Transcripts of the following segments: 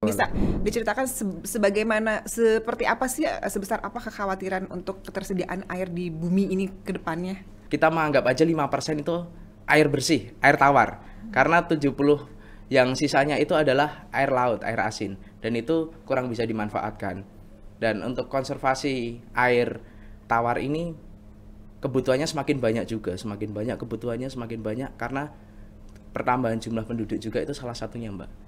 Bisa diceritakan sebagaimana, seperti apa sih, sebesar apa kekhawatiran untuk ketersediaan air di bumi ini ke depannya? Kita menganggap aja 5% itu air bersih, air tawar. Karena 70 yang sisanya itu adalah air laut, air asin. Dan itu kurang bisa dimanfaatkan. Dan untuk konservasi air tawar ini kebutuhannya semakin banyak juga, semakin banyak kebutuhannya semakin banyak karena pertambahan jumlah penduduk juga itu salah satunya, Mbak.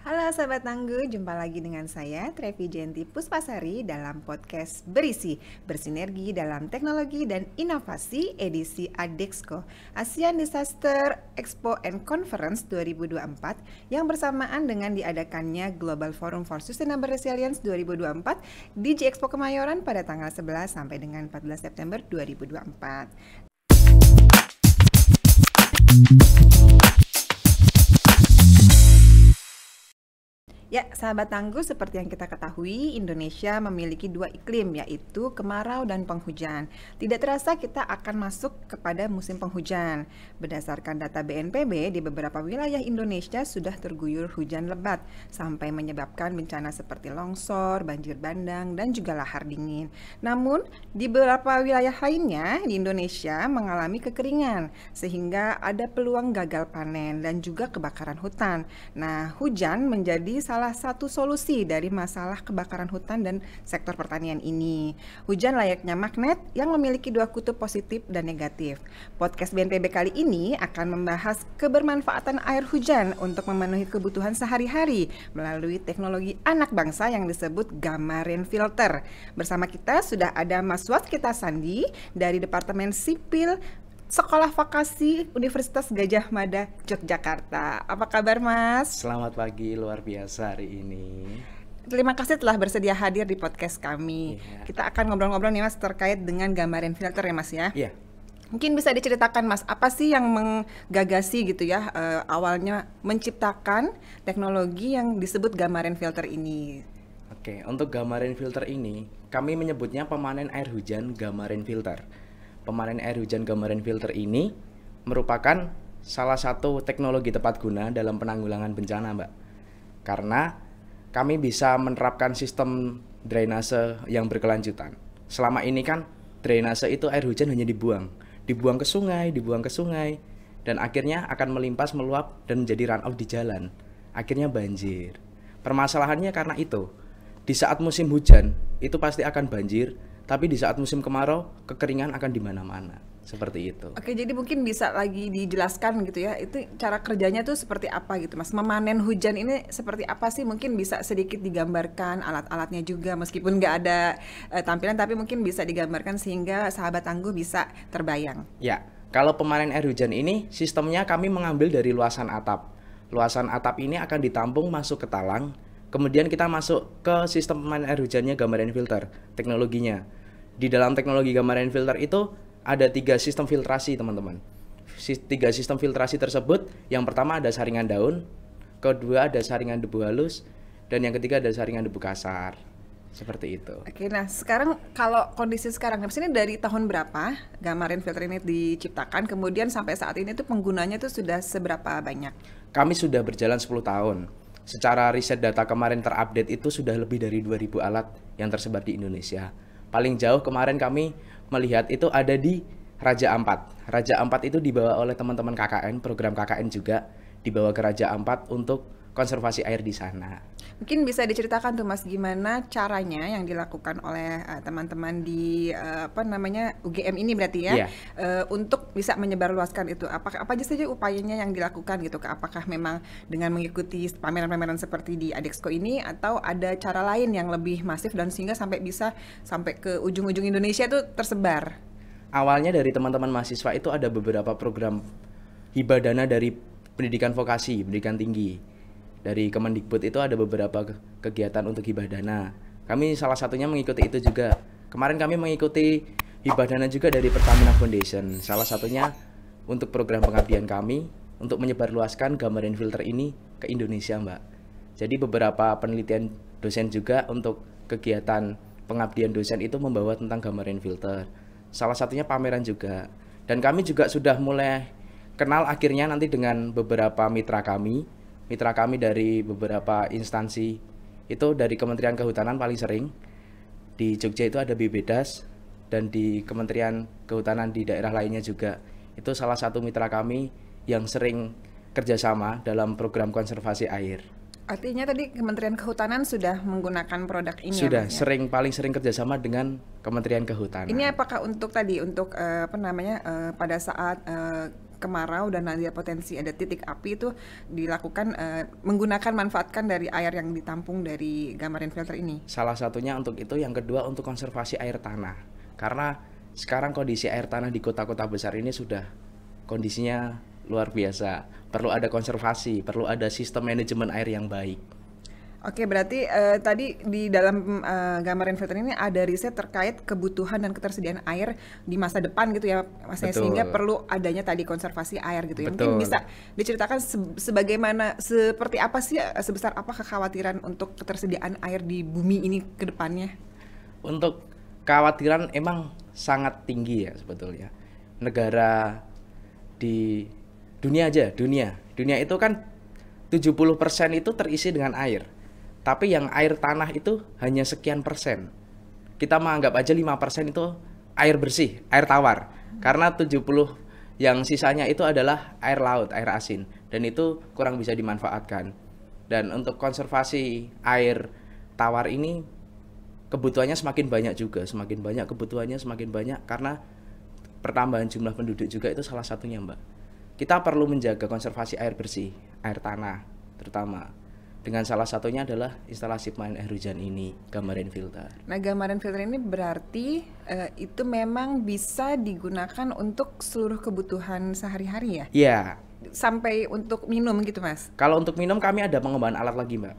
Halo Sahabat Tangguh, jumpa lagi dengan saya Trevi Jenti Puspasari dalam podcast Berisi, bersinergi dalam teknologi dan inovasi edisi ADEXCO, ASEAN Disaster Expo and Conference 2024 yang bersamaan dengan diadakannya Global Forum for Sustainable Resilience 2024 di G-Expo Kemayoran pada tanggal 11 sampai dengan 14 September 2024. Ya, sahabat tangguh, seperti yang kita ketahui, Indonesia memiliki dua iklim, yaitu kemarau dan penghujan. Tidak terasa kita akan masuk kepada musim penghujan. Berdasarkan data BNPB, di beberapa wilayah Indonesia sudah terguyur hujan lebat, sampai menyebabkan bencana seperti longsor, banjir bandang, dan juga lahar dingin. Namun, di beberapa wilayah lainnya di Indonesia mengalami kekeringan, sehingga ada peluang gagal panen dan juga kebakaran hutan. Nah, hujan menjadi salah satu solusi dari masalah kebakaran hutan dan sektor pertanian ini. Hujan layaknya magnet yang memiliki dua kutub positif dan negatif. Podcast BNPB kali ini akan membahas kebermanfaatan air hujan untuk memenuhi kebutuhan sehari-hari melalui teknologi anak bangsa yang disebut Gamma Rain Filter. Bersama kita sudah ada Mas Waskita Sandi dari Departemen Sipil Sekolah Vokasi Universitas Gadjah Mada, Yogyakarta. Apa kabar, Mas? Selamat pagi, luar biasa hari ini. Terima kasih telah bersedia hadir di podcast kami. Iya. Kita akan ngobrol-ngobrol nih, Mas, terkait dengan Gamma Rain Filter ya, Mas ya. Iya. Mungkin bisa diceritakan, Mas, apa sih yang menggagasi gitu ya, awalnya menciptakan teknologi yang disebut Gamma Rain Filter ini? Oke, untuk Gamma Rain Filter ini, kami menyebutnya pemanen air hujan Gamma Rain Filter. Pemanen air hujan Gamma Rain Filter ini merupakan salah satu teknologi tepat guna dalam penanggulangan bencana, Mbak. Karena kami bisa menerapkan sistem drainase yang berkelanjutan. Selama ini kan drainase itu air hujan hanya dibuang ke sungai, dan akhirnya akan melimpas, meluap, dan menjadi run off di jalan. Akhirnya banjir. Permasalahannya karena itu, di saat musim hujan, itu pasti akan banjir, tapi di saat musim kemarau, kekeringan akan di mana-mana. Seperti itu. Oke, jadi mungkin bisa lagi dijelaskan gitu ya, itu cara kerjanya tuh seperti apa gitu, Mas? Memanen hujan ini seperti apa sih? Mungkin bisa sedikit digambarkan alat-alatnya juga, meskipun nggak ada tampilan, tapi mungkin bisa digambarkan sehingga sahabat tangguh bisa terbayang. Ya, kalau pemanen air hujan ini, sistemnya kami mengambil dari luasan atap. Luasan atap ini akan ditampung masuk ke talang, kemudian kita masuk ke sistem pemanen air hujannya Gamma Rain Filter, teknologinya. Di dalam teknologi Gamma Rain Filter itu ada 3 sistem filtrasi, teman-teman. 3 sistem filtrasi tersebut, yang pertama ada saringan daun, kedua ada saringan debu halus, dan yang ketiga ada saringan debu kasar. Seperti itu. Oke, nah sekarang kalau kondisi sekarang, di sini dari tahun berapa Gamma Rain Filter ini diciptakan, kemudian sampai saat ini tuh penggunanya tuh sudah seberapa banyak? Kami sudah berjalan 10 tahun. Secara riset data kemarin terupdate itu sudah lebih dari 2000 alat yang tersebar di Indonesia. Paling jauh kemarin kami melihat itu ada di Raja Ampat. Raja Ampat itu dibawa oleh teman-teman KKN, program KKN juga dibawa ke Raja Ampat untuk konservasi air di sana. Mungkin bisa diceritakan tuh, Mas, gimana caranya yang dilakukan oleh teman-teman di UGM ini berarti ya, Iya. untuk bisa menyebarluaskan itu. Apa aja saja upayanya yang dilakukan gitu? Apakah memang dengan mengikuti pameran-pameran seperti di ADEXCO ini, atau ada cara lain yang lebih masif dan sehingga bisa sampai ke ujung-ujung Indonesia itu tersebar? Awalnya dari teman-teman mahasiswa itu ada beberapa program hibah dana dari pendidikan vokasi, pendidikan tinggi. Dari Kemendikbud itu ada beberapa kegiatan untuk hibah dana. Kami salah satunya mengikuti itu juga. Kemarin kami mengikuti hibah dana juga dari Pertamina Foundation. Salah satunya untuk program pengabdian kami untuk menyebarluaskan Gamma Rain Filter ini ke Indonesia, Mbak. Jadi beberapa penelitian dosen juga untuk kegiatan pengabdian dosen itu membawa tentang Gamma Rain Filter. Salah satunya pameran juga. Dan kami juga sudah mulai kenal akhirnya nanti dengan beberapa mitra kami dari beberapa instansi. Itu dari Kementerian Kehutanan paling sering. Di Jogja itu ada BPDAS, dan di Kementerian Kehutanan di daerah lainnya juga. Itu salah satu mitra kami yang sering kerjasama dalam program konservasi air. Artinya tadi Kementerian Kehutanan sudah menggunakan produk ini Sudah, ya, paling sering kerjasama dengan Kementerian Kehutanan. Ini apakah untuk pada saat kemarau dan ada potensi ada titik api itu dilakukan manfaatkan dari air yang ditampung dari Gamma Rain Filter ini? Salah satunya untuk itu, yang kedua untuk konservasi air tanah. Karena sekarang kondisi air tanah di kota-kota besar ini sudah kondisinya luar biasa. Perlu ada konservasi, perlu ada sistem manajemen air yang baik. Oke, berarti tadi di dalam Gamma Rain Filter ini ada riset terkait kebutuhan dan ketersediaan air di masa depan gitu ya, Mas, sehingga perlu adanya tadi konservasi air gitu ya. Mungkin bisa diceritakan seperti apa sih, sebesar apa kekhawatiran untuk ketersediaan air di bumi ini ke depannya? Untuk kekhawatiran emang sangat tinggi ya sebetulnya. Negara di dunia itu kan 70% itu terisi dengan air. Tapi yang air tanah itu hanya sekian persen. Kita menganggap aja 5% itu air bersih, air tawar. Karena 70 yang sisanya itu adalah air laut, air asin. Dan itu kurang bisa dimanfaatkan. Dan untuk konservasi air tawar ini kebutuhannya semakin banyak juga. Semakin banyak kebutuhannya, semakin banyak. Karena pertambahan jumlah penduduk juga itu salah satunya, Mbak. Kita perlu menjaga konservasi air bersih, air tanah terutama. Dengan salah satunya adalah instalasi pemanen air hujan ini, Gamma Rain Filter. Nah, Gamma Rain Filter ini berarti itu memang bisa digunakan untuk seluruh kebutuhan sehari-hari ya? Iya. Sampai untuk minum gitu, Mas? Kalau untuk minum kami ada pengembangan alat lagi, Mbak.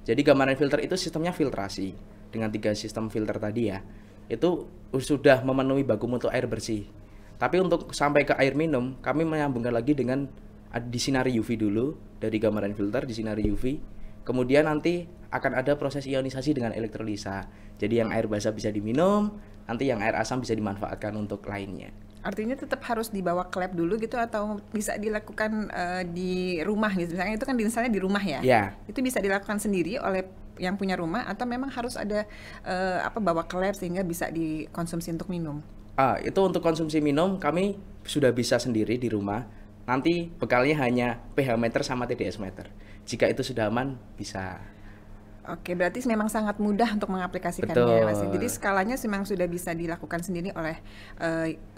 Jadi Gamma Rain Filter itu sistemnya filtrasi. Dengan 3 sistem filter tadi ya, itu sudah memenuhi baku mutu air bersih. Tapi untuk sampai ke air minum, kami menyambungkan lagi dengan disinari UV dulu dari Gamma Rain Filter, disinari UV. Kemudian nanti akan ada proses ionisasi dengan elektrolisa. Jadi yang air basah bisa diminum, nanti yang air asam bisa dimanfaatkan untuk lainnya. Artinya tetap harus dibawa ke lab dulu gitu, atau bisa dilakukan di rumah gitu? Misalnya itu kan misalnya di rumah ya? Ya. Itu bisa dilakukan sendiri oleh yang punya rumah, atau memang harus ada bawa ke lab sehingga bisa dikonsumsi untuk minum? Itu untuk konsumsi minum kami sudah bisa sendiri di rumah. Nanti bekalnya hanya pH meter sama TDS meter. Jika itu sudah aman, bisa. Oke, berarti memang sangat mudah untuk mengaplikasikannya, Mas. Jadi skalanya memang sudah bisa dilakukan sendiri oleh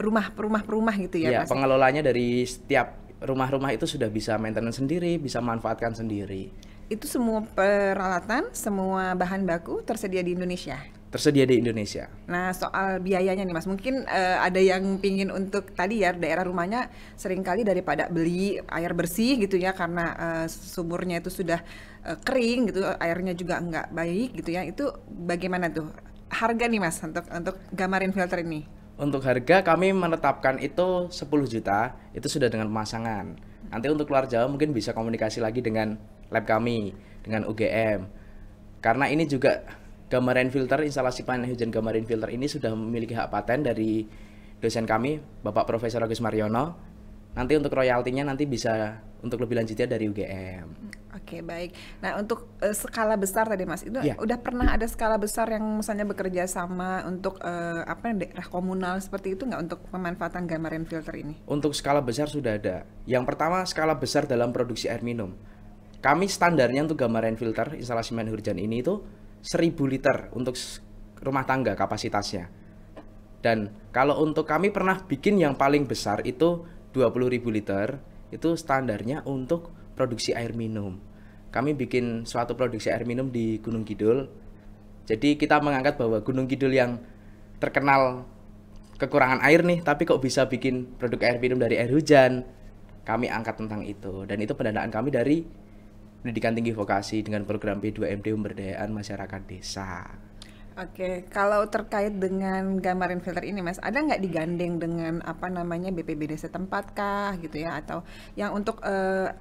rumah gitu ya, Mas? Pengelolanya dari setiap rumah-rumah itu sudah bisa maintenance sendiri, bisa manfaatkan sendiri. Itu semua peralatan, semua bahan baku tersedia di Indonesia? Tersedia di Indonesia. Nah, soal biayanya nih, Mas, mungkin ada yang pingin untuk tadi ya, daerah rumahnya seringkali daripada beli air bersih gitu ya, karena sumurnya itu sudah kering gitu, airnya juga nggak baik gitu ya, itu bagaimana tuh harga nih, Mas, untuk Gamma Rain Filter ini? Untuk harga kami menetapkan itu 10 juta, itu sudah dengan pemasangan. Nanti untuk luar Jawa mungkin bisa komunikasi lagi dengan lab kami, dengan UGM. Karena ini juga Gamma Rain Filter, instalasi pemanen hujan Gamma Rain Filter ini sudah memiliki hak paten dari dosen kami, Bapak Profesor Agus Mariono. Nanti untuk royaltinya nanti bisa untuk lebih lanjutnya dari UGM. Oke, baik. Nah, untuk skala besar tadi, Mas, itu udah pernah ada skala besar yang misalnya bekerja sama untuk daerah komunal seperti itu nggak untuk pemanfaatan Gamma Rain Filter ini? Untuk skala besar sudah ada. Yang pertama, skala besar dalam produksi air minum. Kami standarnya untuk Gamma Rain Filter, instalasi pemanen hujan ini itu 1000 liter untuk rumah tangga kapasitasnya. Dan kalau untuk kami pernah bikin yang paling besar itu 20.000 liter, itu standarnya untuk produksi air minum. Kami bikin suatu produksi air minum di Gunung Kidul. Jadi kita mengangkat bahwa Gunung Kidul yang terkenal kekurangan air nih, tapi kok bisa bikin produk air minum dari air hujan. Kami angkat tentang itu, dan itu pendanaan kami dari Pendidikan Tinggi Vokasi dengan program P2MD Pemberdayaan Masyarakat Desa. Oke, kalau terkait dengan gambaran filter ini Mas, ada nggak digandeng dengan apa namanya BPBD setempat kah gitu ya, atau yang untuk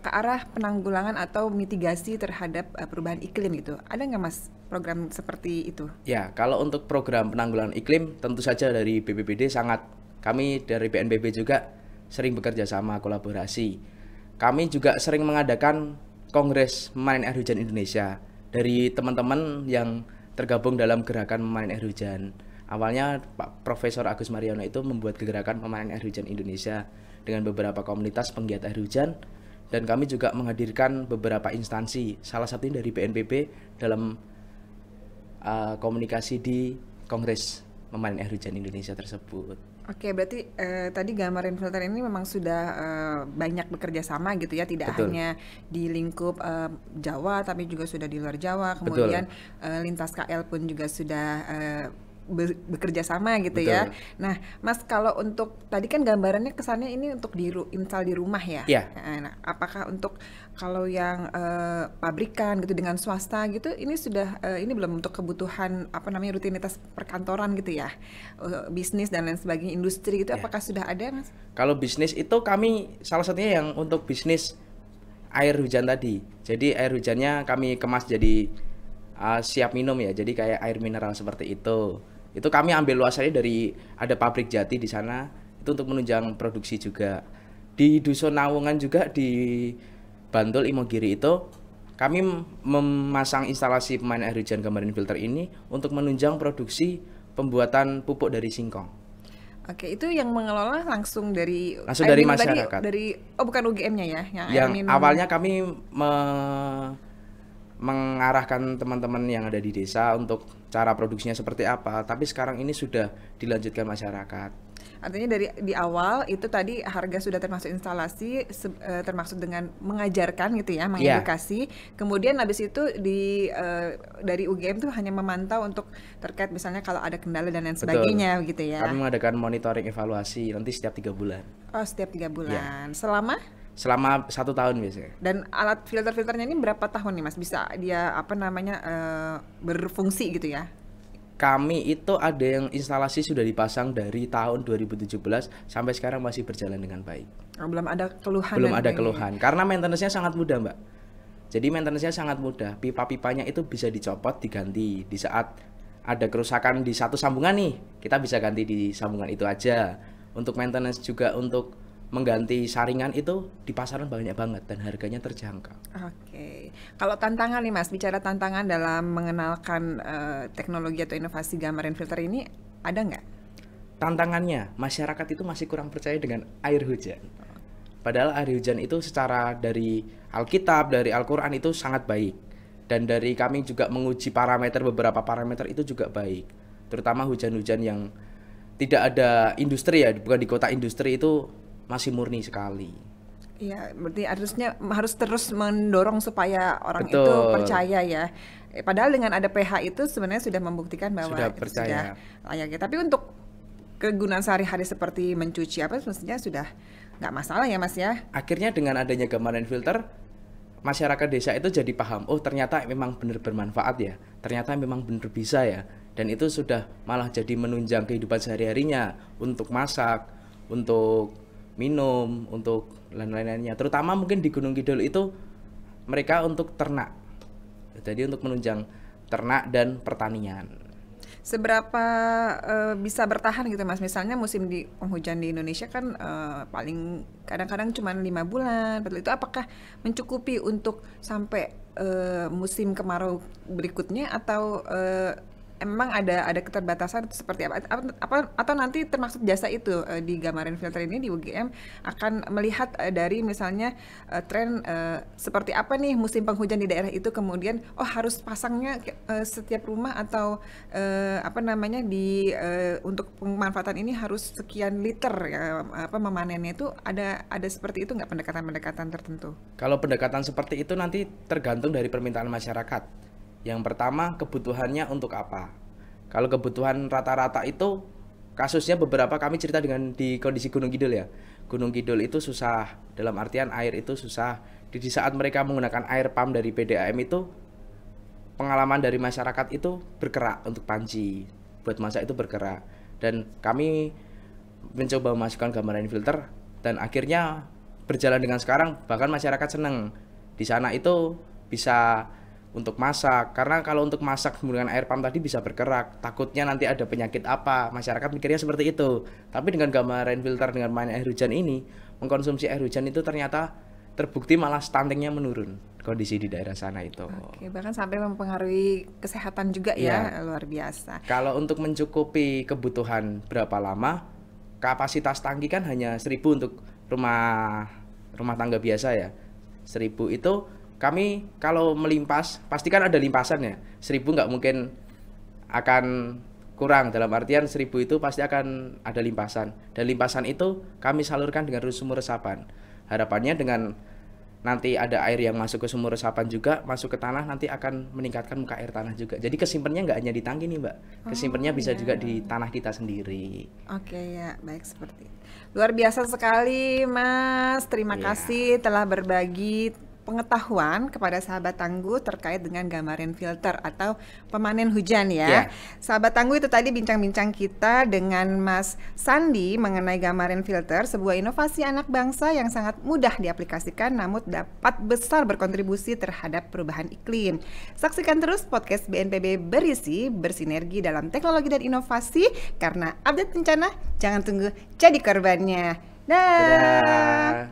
ke arah penanggulangan atau mitigasi terhadap perubahan iklim gitu? Ada nggak Mas program seperti itu? Ya, kalau untuk program penanggulangan iklim tentu saja dari BPBD sangat, kami dari BNPB juga sering bekerja sama kolaborasi. Kami juga sering mengadakan Kongres Memanen Air Hujan Indonesia dari teman-teman yang tergabung dalam gerakan memanen air hujan. Awalnya Pak Profesor Agus Mariono itu membuat gerakan memanen air hujan Indonesia dengan beberapa komunitas penggiat air hujan, dan kami juga menghadirkan beberapa instansi, salah satunya dari BNPB dalam komunikasi di Kongres Memanen Air Hujan Indonesia tersebut. Oke, berarti tadi gambaran filter ini memang sudah banyak bekerja sama gitu ya, tidak Betul. hanya di lingkup Jawa, tapi juga sudah di luar Jawa. Betul. Kemudian lintas KL pun juga sudah bekerja sama gitu ya. Betul. Nah, Mas, kalau untuk tadi kan gambarannya kesannya ini untuk install di rumah ya. Iya. Nah, apakah untuk kalau yang pabrikan gitu dengan swasta gitu, ini sudah ini belum untuk kebutuhan apa namanya rutinitas perkantoran gitu ya, bisnis dan lain sebagainya, industri gitu, Ya. apakah sudah ada Mas? Kalau bisnis itu kami salah satunya yang untuk bisnis air hujan tadi. Jadi air hujannya kami kemas jadi siap minum ya. Jadi kayak air mineral seperti itu. Itu kami ambil luasannya dari ada pabrik jati di sana. Itu untuk menunjang produksi juga. Di Dusun Nawungan juga di Bantul Imogiri itu kami memasang instalasi pemanen air hujan Gamaren Filter ini untuk menunjang produksi pembuatan pupuk dari singkong. Oke, itu yang mengelola langsung dari Langsung air dari minum tadi, masyarakat. oh bukan UGM-nya ya, yang air Yang minum. awalnya kami mengarahkan teman-teman yang ada di desa untuk cara produksinya seperti apa, tapi sekarang ini sudah dilanjutkan masyarakat. Artinya dari di awal itu tadi harga sudah termasuk instalasi, termasuk dengan mengajarkan gitu ya, mengedukasi. Kemudian habis itu dari UGM tuh hanya memantau untuk terkait misalnya kalau ada kendala dan lain Betul. sebagainya gitu ya. Kami mengadakan monitoring evaluasi nanti setiap 3 bulan. Oh, setiap 3 bulan. Selama 1 tahun biasanya. dan alat filter-filternya ini berapa tahun nih Mas bisa dia apa namanya berfungsi gitu ya? Kami itu ada yang instalasi sudah dipasang dari tahun 2017 sampai sekarang masih berjalan dengan baik. Oh, belum ada keluhan. Belum ada keluhan karena maintenance-nya sangat mudah, Mbak. Jadi maintenance-nya sangat mudah. Pipa-pipanya itu bisa dicopot, diganti. Di saat ada kerusakan di satu sambungan nih, kita bisa ganti di sambungan itu aja. Untuk maintenance juga untuk mengganti saringan itu di pasaran banyak banget dan harganya terjangkau. Oke. Kalau tantangan nih Mas, bicara tantangan dalam mengenalkan teknologi atau inovasi Gamaren Filter ini ada nggak? Tantangannya, masyarakat itu masih kurang percaya dengan air hujan. Padahal air hujan itu secara dari Alkitab, dari Al-Quran itu sangat baik. Dan dari kami juga menguji beberapa parameter itu juga baik. Terutama hujan-hujan yang tidak ada industri ya, bukan di kota industri itu masih murni sekali. Iya, berarti harus terus mendorong supaya orang Betul. itu percaya ya. Padahal dengan ada pH itu sebenarnya sudah membuktikan bahwa Sudah itu percaya. sudah layak ya. Tapi untuk kegunaan sehari-hari seperti mencuci apa mestinya sudah nggak masalah ya Mas ya. Akhirnya dengan adanya Gamaren Filter, masyarakat desa itu jadi paham, oh ternyata memang benar bermanfaat ya, ternyata memang benar bisa ya. Dan itu sudah malah jadi menunjang kehidupan sehari-harinya untuk masak, untuk minum, untuk lain-lainnya. Terutama mungkin di Gunung Kidul itu mereka untuk ternak. Jadi untuk menunjang ternak dan pertanian. Seberapa bisa bertahan gitu Mas? Misalnya musim penghujan di Indonesia kan paling kadang-kadang cuma 5 bulan. Itu apakah mencukupi untuk sampai musim kemarau berikutnya atau emang ada keterbatasan seperti apa atau nanti termasuk jasa itu di Gamaren Filter ini di UGM akan melihat dari misalnya tren seperti apa nih musim penghujan di daerah itu, kemudian harus pasangnya setiap rumah atau apa namanya untuk pemanfaatan ini harus sekian liter ya, memanennya itu ada seperti itu nggak pendekatan-pendekatan tertentu? Kalau pendekatan seperti itu nanti tergantung dari permintaan masyarakat. Yang pertama, kebutuhannya untuk apa? Kalau kebutuhan rata-rata itu kasusnya beberapa kami cerita dengan di kondisi Gunung Kidul ya. Gunung Kidul itu susah, dalam artian air itu susah. Di saat mereka menggunakan air pump dari PDAM itu pengalaman dari masyarakat itu berkerak untuk panci, buat masak itu berkerak. Dan kami mencoba memasukkan gambar rain filter dan akhirnya berjalan dengan sekarang, bahkan masyarakat senang. Di sana itu bisa untuk masak, karena kalau untuk masak menggunakan air pump tadi bisa berkerak, takutnya nanti ada penyakit apa, masyarakat mikirnya seperti itu. Tapi dengan gambar rain filter dengan main air hujan ini, mengkonsumsi air hujan itu ternyata terbukti malah stuntingnya menurun kondisi di daerah sana itu. Oke, bahkan sampai mempengaruhi kesehatan juga ya, luar biasa. Kalau untuk mencukupi kebutuhan berapa lama, kapasitas tangki kan hanya 1.000 untuk rumah tangga biasa ya. 1.000 itu kami kalau melimpas, pasti kan ada limpasan ya. 1.000 nggak mungkin akan kurang, dalam artian 1.000 itu pasti akan ada limpasan. Dan limpasan itu kami salurkan dengan sumur resapan. Harapannya dengan nanti ada air yang masuk ke sumur resapan juga, masuk ke tanah, nanti akan meningkatkan muka air tanah juga. Jadi kesimpannya nggak hanya di tangki nih Mbak, kesimpannya bisa juga di tanah kita sendiri. Oke ya, baik seperti itu. Luar biasa sekali Mas, terima kasih telah berbagi pengetahuan kepada sahabat Tangguh terkait dengan gambar rain filter atau pemanen hujan ya. Sahabat Tangguh, itu tadi bincang-bincang kita dengan Mas Sandi mengenai gambar rain filter, sebuah inovasi anak bangsa yang sangat mudah diaplikasikan namun dapat besar berkontribusi terhadap perubahan iklim. Saksikan terus podcast BNPB Berisi, bersinergi dalam teknologi dan inovasi, karena update bencana jangan tunggu jadi korbannya. Dah.